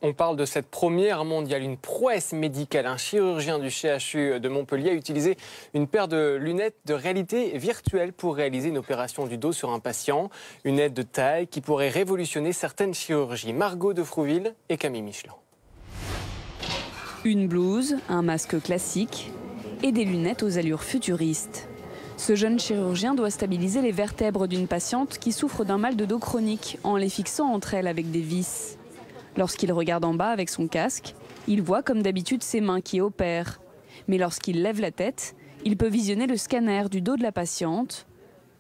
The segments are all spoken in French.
On parle de cette première mondiale, une prouesse médicale. Un chirurgien du CHU de Montpellier a utilisé une paire de lunettes de réalité virtuelle pour réaliser une opération du dos sur un patient. Une aide de taille qui pourrait révolutionner certaines chirurgies. Margot de Frouville et Camille Michelin. Une blouse, un masque classique et des lunettes aux allures futuristes. Ce jeune chirurgien doit stabiliser les vertèbres d'une patiente qui souffre d'un mal de dos chronique en les fixant entre elles avec des vis. Lorsqu'il regarde en bas avec son casque, il voit comme d'habitude ses mains qui opèrent. Mais lorsqu'il lève la tête, il peut visionner le scanner du dos de la patiente.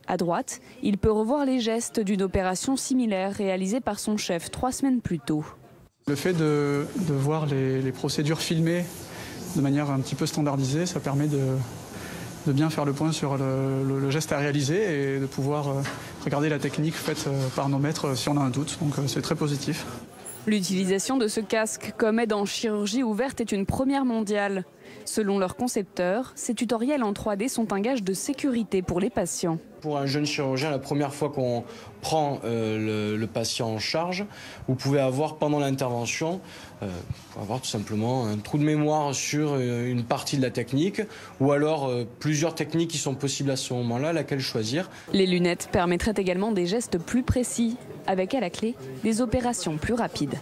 À droite, il peut revoir les gestes d'une opération similaire réalisée par son chef 3 semaines plus tôt. Le fait de voir les procédures filmées de manière un petit peu standardisée, ça permet de bien faire le point sur le geste à réaliser et de pouvoir regarder la technique faite par nos maîtres si on a un doute. Donc c'est très positif. L'utilisation de ce casque comme aide en chirurgie ouverte est une première mondiale. Selon leur concepteur, ces tutoriels en 3D sont un gage de sécurité pour les patients. Pour un jeune chirurgien, la première fois qu'on prend le patient en charge, vous pouvez avoir pendant l'intervention, avoir tout simplement un trou de mémoire sur une partie de la technique ou alors plusieurs techniques qui sont possibles à ce moment-là, laquelle choisir. Les lunettes permettraient également des gestes plus précis, avec à la clé des opérations plus rapides.